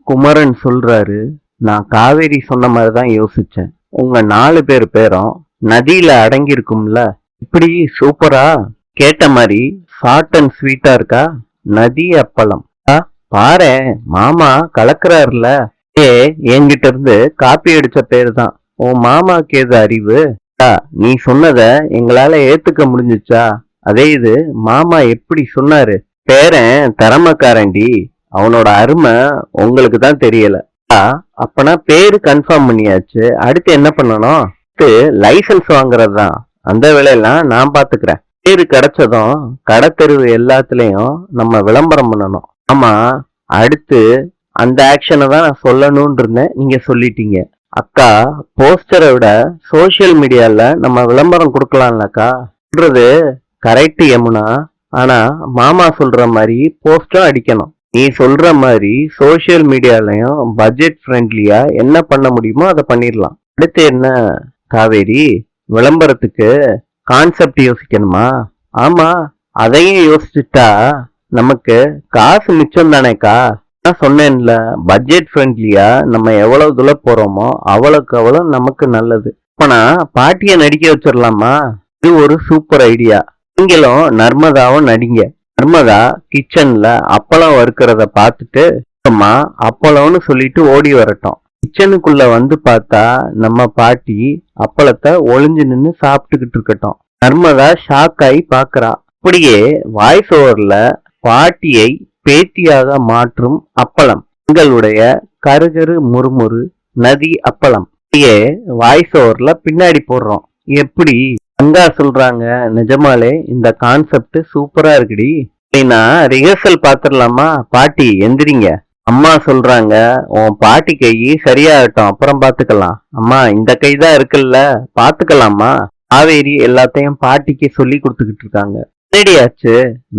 குமரன் சொல்றாரு, நான் காவேரி சொன்ன மாதிரிதான் யோசிச்சேன். உங்க 4 பேர் பேரும் நதியில அடங்கி இருக்கும்ல. இப்படி சூப்பரா கேட்ட மாதிரி ஷார்ட் அண்ட் ஸ்வீட்டா இருக்கா? நதி அப்பளம். பாரேன், மாமா கலக்குறாருல. ஏ, என்கிட்ட இருந்து காப்பி அடிச்ச பேரு தான். உன் மாமாக்கு ஏது அறிவு? நீ சொன்னத எங்களால ஏத்துக்க முடிஞ்சுச்சா? அதே இது மாமா எப்படி சொன்னாரு? பேரன் திறமைக்காரன்டி, அவனோட அருமை உங்களுக்கு தான் தெரியல. அப்பனா பேரு கன்ஃபார்ம் பண்ணியாச்சு. அடுத்து என்ன பண்ணணும்? அடுத்து லைசன்ஸ் வாங்குறது தான். அந்த வேலையெல்லாம் நான் பாத்துக்கிறேன். பேரு கிடைச்சதும் கடத்தெருவு எல்லாத்துலயும் நம்ம விளம்பரம் பண்ணணும். ஆமா, அடுத்து அந்த ஆக்ஷனை தான் நான் சொல்லணும்னு இருந்தேன், நீங்க சொல்லிட்டீங்க. அக்கா, போஸ்டரை விட சோசியல் மீடியால நம்ம விளம்பரம் கொடுக்கலாம்லக்கா. சொல்றது கரெக்ட் யமுனா. ஆனா மாமா சொல்ற மாதிரி போஸ்டரும் அடிக்கணும். நீ சொல்ற மாதிரி சோசியல் மீடியாலயும் பட்ஜெட் ஃப்ரெண்ட்லியா என்ன பண்ண முடியுமோ அதை பண்ணிடலாம். அடுத்து என்ன காவேரி? விளம்பரத்துக்கு கான்செப்ட் யோசிக்கணுமா? ஆமா, அதையும் யோசிச்சுட்டா நமக்கு காசு மிச்சம் தானேக்கா. நான் சொன்னேன்ல, பட்ஜெட் ஃப்ரெண்ட்லியா நம்ம எவ்வளவு தூரம் போறோமோ அவ்வளவுக்கு அவ்வளவு நமக்கு நல்லது. அப்பனா பாட்டிய நடிக்க வச்சிடலாமா? இது ஒரு சூப்பர் ஐடியா. நீங்களும் நர்மதாவும் நடிங்க. நர்மதா கிச்சன்ல அப்பளம் வறுக்கிறத பார்த்துட்டு அம்மா அப்பளம்னு சொல்லிட்டு ஓடி வரட்டும். கிச்சனுக்குள்ள வந்து பார்த்தா நம்ம பாட்டி அப்பளத்தை ஒளிஞ்சு நின்று சாப்பிட்டுக்கிட்டு இருக்கட்டும். நர்மதா ஷாக் ஆகி பாக்குறா. அப்படியே வாய்ஸ் ஓவர்ல பாட்டியை பேத்தியாக மாற்றும் அப்பளம், எங்களுடைய கருகரு முறுமுறு நதி அப்பளம். அப்படியே வாய்ஸ் ஓவர்ல பின்னாடி போடுறோம். எப்படி? அங்கா சொல்றாங்க, நிஜமாலே இந்த கான்செப்ட் சூப்பரா இருக்குடி. அப்படின்னா ரிஹர்சல் பாத்துடலாமா? பாட்டி எந்திரிங்க. அம்மா சொல்றாங்க, உன் பாட்டி கை சரியாகட்டும், அப்புறம் பாத்துக்கலாம். அம்மா, இந்த கை தான் இருக்குல்ல, பாத்துக்கலாமா? காவேரி எல்லாத்தையும் பாட்டிக்கு சொல்லி கொடுத்துக்கிட்டு இருக்காங்க. ரெடியாச்சு.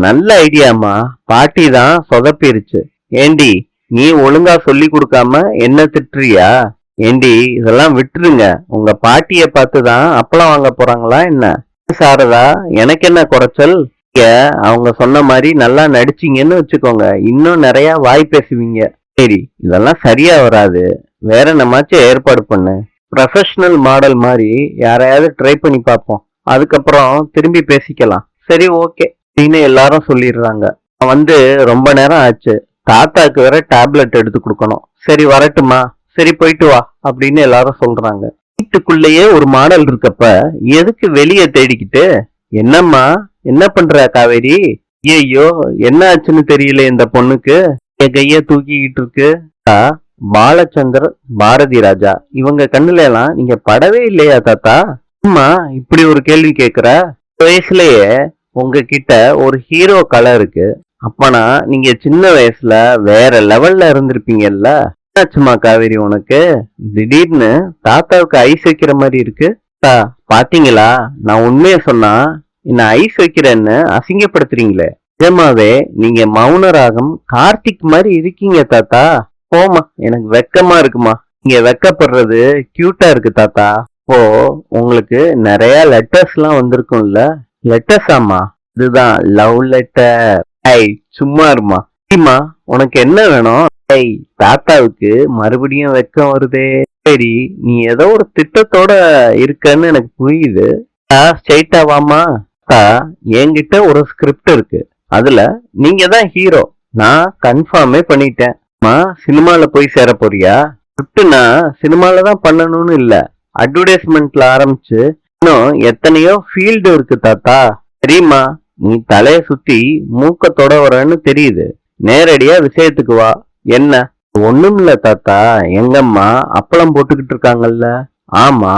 நல்ல ஐடியாமா. பாட்டி தான் சொதப்பிருச்சு. ஏண்டி, நீ ஒழுங்கா சொல்லி கொடுக்காம என்ன திட்டுறியா? ஏண்டி, இதெல்லாம் விட்டுருங்க. உங்க பாட்டிய பார்த்துதான் அப்பளம் வாங்க போறாங்களா என்ன? சாரதா, எனக்கு என்ன குறைச்சல்? அவங்க சொன்ன மாதிரி நல்லா நடிச்சீங்கன்னு வச்சுக்கோங்க, இன்னும் நிறைய வாய் பேசுவீங்க. சரி, இதெல்லாம் சரியா வராது, வேற என்னமாச்சும் ஏற்பாடு பண்ணு. ப்ரொஃபஷனல் மாடல் மாதிரி யாரையாவது ட்ரை பண்ணி பார்ப்போம், அதுக்கப்புறம் திரும்பி பேசிக்கலாம். சரி, ஓகே அப்படின்னு எல்லாரும் சொல்லிடுறாங்க. வந்து ரொம்ப நேரம் ஆச்சு, தாத்தாக்கு வேற டேப்லெட் எடுத்து கொடுக்கணும். சரி, வரட்டுமா? சரி, போயிட்டு வா அப்படின்னு எல்லாரும் சொல்றாங்க. வீட்டுக்குள்ளேயே ஒரு மாடல் இருக்கப்ப எதுக்கு வெளியே தேடிக்கிட்டு? என்னம்மா, என்ன பண்ற காவேரி? ஐயோ, என்ன ஆச்சுன்னு தெரியல இந்த பொண்ணுக்கு. என் கைய தூக்கிக்கிட்டு இருக்கு. பாலச்சந்தர், பாரதி ராஜா இவங்க கண்ணுல எல்லாம் நீங்க படவே இல்லையா தாத்தா? அம்மா, இப்படி ஒரு கேள்வி கேக்குற? வயசுலயே உங்ககிட்ட ஒரு ஹீரோ கலை இருக்கு. அப்பனா நீங்க சின்ன வயசுல வேற லெவல்ல இருந்திருப்பீங்கல்ல. என்னாச்சுமா காவேரி உனக்கு? திடீர்னு தாத்தாவுக்கு ஐஸ் வைக்கிற மாதிரி இருக்கு. பாத்தீங்களா, நான் உண்மைய சொன்னா என்ன ஐஸ் வைக்கிறேன்னு அசிங்கப்படுத்துறீங்களே. நிஜமாவே நீங்க மௌனராகம் கார்த்திக் மாதிரி இருக்கீங்க தாத்தா. போமா, எனக்கு வெக்கமா இருக்குமா. நீங்க வெக்கப்படுறது கியூட்டா இருக்கு தாத்தா. இப்போ உங்களுக்கு நிறைய லெட்டர்ஸ் எல்லாம் வந்திருக்கும்ல. லெட்டர்ஸ்? ஆமா, இதுதான் லவ் லெட்டர். சும்மா இருமா. உனக்கு என்ன வேணும்? தாத்தாவுக்கு மறுபடியும் வெக்கம் வருதே. சரி, நீ ஏதோ ஒரு திட்டத்தோட இருக்கன்னு எனக்கு புரியுது. ஸ்ட்ரைட்டா வாமா. என்கிட்ட ஒரு ஸ்கிரிப்ட் இருக்கு, அதுல நீங்க தான் ஹீரோ. நான் கன்ஃபார்மே பண்ணிட்டேன். சினிமால போய் சேர போறியா? ஸ்கிரிப்ட்னா சினிமால தான் பண்ணணும்னு இல்ல, அட்வர்டைஸ்மெண்ட்ல ஆரம்பிச்சு இன்னும் எத்தனையோ ஃபீல்டு இருக்கு தாத்தா. சரிம்மா, நீ தலைய சுத்தி மூக்கத்தோட வரன்னு தெரியுது. நேரடியா விஷயத்துக்கு வா. என்ன? ஒண்ணும் இல்ல தாத்தா, எங்கம்மா அப்பளம் போட்டுக்கிட்டு இருக்காங்கல்ல. ஆமா,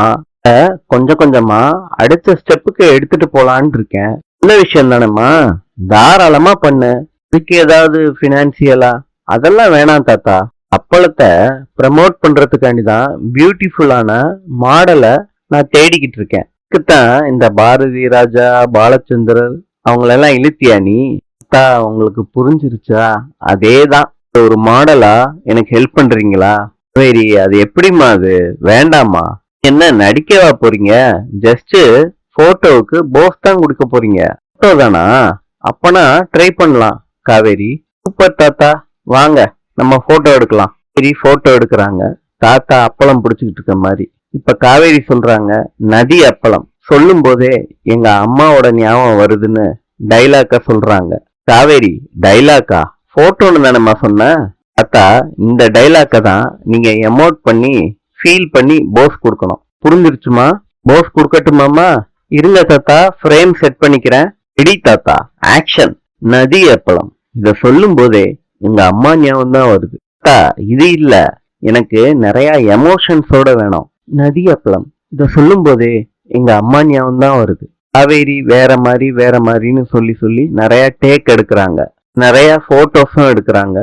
கொஞ்சம் கொஞ்சமா அடுத்த ஸ்டெப்புக்கு எடுத்துட்டு போலான்னு இருக்கேன். நல்ல விஷயம் தானேம்மா, தாராளமா பண்ணு. இதுக்கு ஏதாவது பினான்சியலா? அதெல்லாம் வேணாம் தாத்தா. அப்பளத்தை ப்ரமோட் பண்றதுக்காண்டிதான் பியூட்டிஃபுல்லான மாடலை நான் தேடிக்கிட்டு இருக்கேன். இதுக்குத்தான் இந்த பாரதி ராஜா, பாலச்சந்திரர் அவங்களெல்லாம் இழுத்தியா நீ? உங்களுக்கு புரிஞ்சிருச்சா? அதேதான். ஒரு மாடலா எனக்கு ஹெல்ப் பண்றீங்களா? சரி, அது எப்படிமா? அது வேண்டாமா? என்ன நடிக்கவா போறீங்க? ஜஸ்ட் போட்டோவுக்கு போஸ் தான் கொடுக்க போறீங்க. போட்டோ தானா? அப்பனா ட்ரை பண்ணலாம் காவேரி. சூப்பர் தாத்தா, வாங்க நம்ம போட்டோ எடுக்கலாம். சரி போட்டோ எடுக்கிறாங்க. தாத்தா அப்பளம் பிடிச்சுக்கிட்டு இருக்க மாதிரி. இப்ப காவேரி சொல்றாங்க, நதி அப்பளம். சொல்லும் போதே எங்க அம்மாவோட ஞாபகம் வருதுன்னு டைலாக்கா சொல்றாங்க. காவேரி, டைலாக்கா? போட்டோன்னு தானேம்மா சொன்ன? தாத்தா, இந்த டைலாக்க தான் நீங்க எமோட் பண்ணி ஃபீல் பண்ணி போஸ் கொடுக்கணும். புரிஞ்சிருச்சுமா? போஸ் கொடுக்கட்டுமாமா? இருங்க தாத்தா, ஃப்ரேம் செட் பண்ணிக்கிறேன். ரெடி தாத்தா, ஆக்ஷன். நதி அப்பளம். இத சொல்லும் போதே எங்க அம்மா ஞாபகம் தான் வருது. தாத்தா, இது இல்ல, எனக்கு நிறைய எமோஷன்ஸோட வேணும். நதி அப்பளம். இத சொல்லும் போதே எங்க அம்மா ஞாபகம் தான் வருது. காவேரி வேற மாதிரி வேற மாதிரின்னு சொல்லி சொல்லி நிறைய டேக் எடுக்கிறாங்க. நிறைய போட்டோஸும் எடுக்கிறாங்க.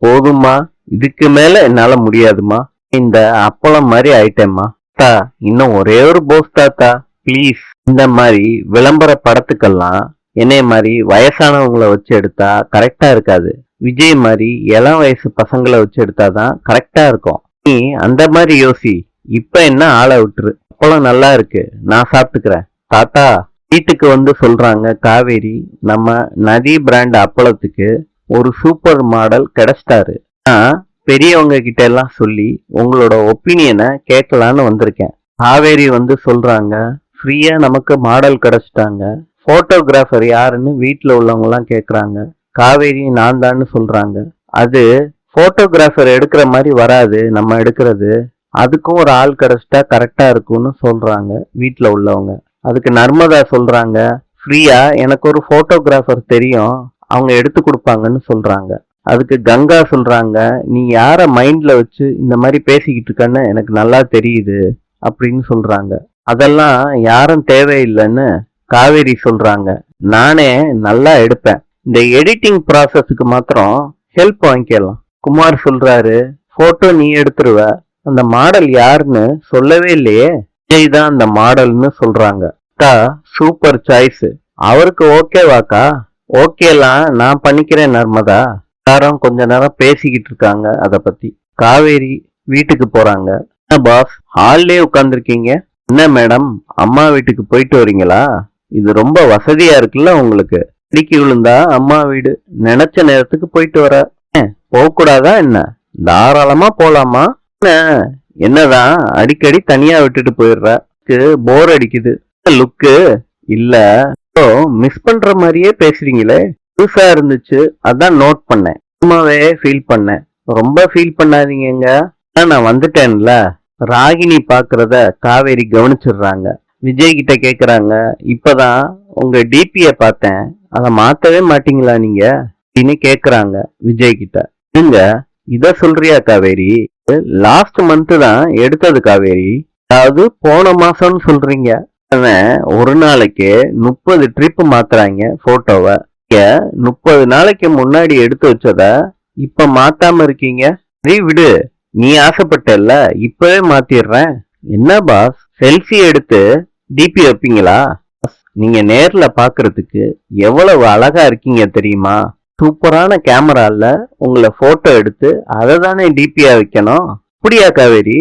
போதுமா, இதுக்கு மேல என்னால முடியாதுமா, இந்த அப்பளம் மாதிரி ஆயிட்டேம்மா. தாத்தா, இன்னும் ஒரே ஒரு போஸ் தாத்தா, பிளீஸ். இந்த மாதிரி விளம்பர படத்துக்கெல்லாம் என்னைய மாதிரி வயசானவங்களை வச்சு எடுத்தா கரெக்டா இருக்காது. விஜய் மாதிரி இளம் வயசு பசங்களை வச்சு எடுத்தாதான் கரெக்டா இருக்கும். நீ அந்த மாதிரி யோசி. இப்ப என்ன ஆளை விட்டுரு. அப்பளம் நல்லா இருக்கு, நான் சாப்பிட்டுக்கிறேன். தாத்தா, வீட்டுக்கு வந்து சொல்றாங்க காவேரி, நம்ம நதி பிராண்ட் அப்பளத்துக்கு ஒரு சூப்பர் மாடல் கிடைச்சிட்டாரு. நான் பெரியவங்க கிட்ட எல்லாம் சொல்லி உங்களோட ஒப்பீனியனை கேட்கலான்னு வந்திருக்கேன். காவேரி வந்து சொல்றாங்க, ஃப்ரீயா நமக்கு மாடல் கிடைச்சிட்டாங்க. போட்டோகிராஃபர் யாருன்னு வீட்டுல உள்ளவங்க எல்லாம் கேக்குறாங்க. காவேரி நான் தான்னு சொல்றாங்க. அது போட்டோகிராஃபர் எடுக்கிற மாதிரி வராது, நம்ம எடுக்கிறது. அதுக்கும் ஒரு ஆள் கிடைச்சிட்டா கரெக்டா இருக்கும்னு சொல்றாங்க வீட்டுல உள்ளவங்க. அதுக்கு நர்மதா சொல்றாங்க, ஃப்ரீயா எனக்கு ஒரு போட்டோகிராஃபர் தெரியும், அவங்க எடுத்து கொடுப்பாங்கன்னு சொல்றாங்க. அதுக்கு கங்கா சொல்றாங்க, நீ யார மைண்ட்ல வச்சு இந்த மாதிரி பேசிக்கிட்டு இருக்கன்னு எனக்கு நல்லா தெரியுது அப்படின்னு சொல்றாங்க. அதெல்லாம் யாரும் தேவையில்லைன்னு காவேரி சொல்றாங்க. நானே நல்லா எடுப்பேன், இந்த எடிட்டிங் ப்ராசஸுக்கு மாத்திரம் ஹெல்ப் வாங்கிக்கலாம். குமார் சொல்றாரு, போட்டோ நீ எடுத்துருவ, அந்த மாடல் யாருன்னு சொல்லவே இல்லையே. விஜய் தான் அந்த மாடல்னு சொல்றாங்க. Super choice. அவருக்கு ஓகேவாக்கா? ஓகேலாம் நான் பண்ணிக்கிறேன் நர்மதா. எல்லாரும் கொஞ்ச நேரம் பேசிக்கிட்டு இருக்காங்க அத பத்தி. காவேரி வீட்டுக்கு போறாங்க. என்ன பாஸ், ஹால்லே உட்கார்ந்துருக்கீங்க? என்ன மேடம், அம்மா வீட்டுக்கு போயிட்டு வரீங்களா? இது ரொம்ப வசதியா இருக்குல்ல உங்களுக்கு. இடிக்கி விழுந்தா அம்மா வீடு, நினைச்ச நேரத்துக்கு போயிட்டு வர. போக கூடாதா என்ன? தாராளமா போலாமா? என்னதான் அடிக்கடி தனியா விட்டுட்டு போயிடுற, போர் அடிக்குது. லுக்கு இல்ல, மிஸ் பண்ற மாதிரியே பேசுறீங்களே. புதுசா இருந்துச்சு, அதான் நோட் பண்ணேன். சும்மாவே ஃபீல் பண்ணேன். ரொம்ப ஃபீல் பண்ணாதீங்க, நான் வந்துட்டேன்ல. ராகினி பாக்குறத காவேரி கவனிச்சிடுறாங்க. விஜய் கிட்ட கேக்குறாங்க, இப்பதான் உங்க டிபிய பார்த்தேன், அதை மாத்தவே மாட்டீங்களா நீங்க அப்படின்னு கேக்குறாங்க விஜய் கிட்ட. நீங்க இத சொல்றியா காவேரி? லாஸ்ட் மந்த் தான் எடுத்தது காவேரி, அதாவது போன மாசம்னு சொல்றீங்க. ஒரு நாளைக்கு 30 ட்ரிப் மாத்துறாங்க போட்டோவை. 30 நாளைக்கு முன்னாடி எடுத்து வச்சத இப்ப மாத்தாம இருக்கீங்க. விடு, நீ ஆசைப்பட்டல்ல, இப்பவே மாத்திடுறேன். என்ன பாஸ், செல்ஃபி எடுத்து டிபி வைப்பீங்களா? நீங்க நேர்ல பாக்குறதுக்கு எவ்வளவு அழகா இருக்கீங்க தெரியுமா? சூப்பரான கேமரால உங்களை போட்டோ எடுத்து அதை தானே டிபியா வைக்கணும். அப்படியா காவேரி?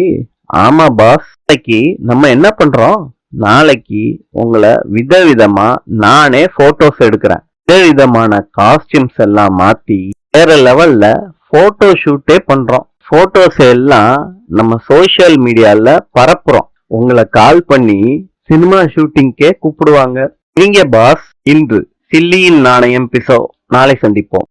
ஆமா பாஸ். நாளைக்கு நம்ம என்ன பண்றோம், நாளைக்கு உங்களை விதவிதமா நானே போட்டோஸ் எடுக்கிறேன். விதவிதமான காஸ்டியூம்ஸ் எல்லாம் மாத்தி வேற லெவல்ல போட்டோ ஷூட்டே பண்றோம். போட்டோஸ் எல்லாம் நம்ம சோசியல் மீடியால பரப்புறோம். உங்களை கால் பண்ணி சினிமா ஷூட்டிங்கே கூப்பிடுவாங்க. நீங்க பாஸ், இன்று சில்லியின் நாணயம் பிசோ. நாளை சந்திப்போம்.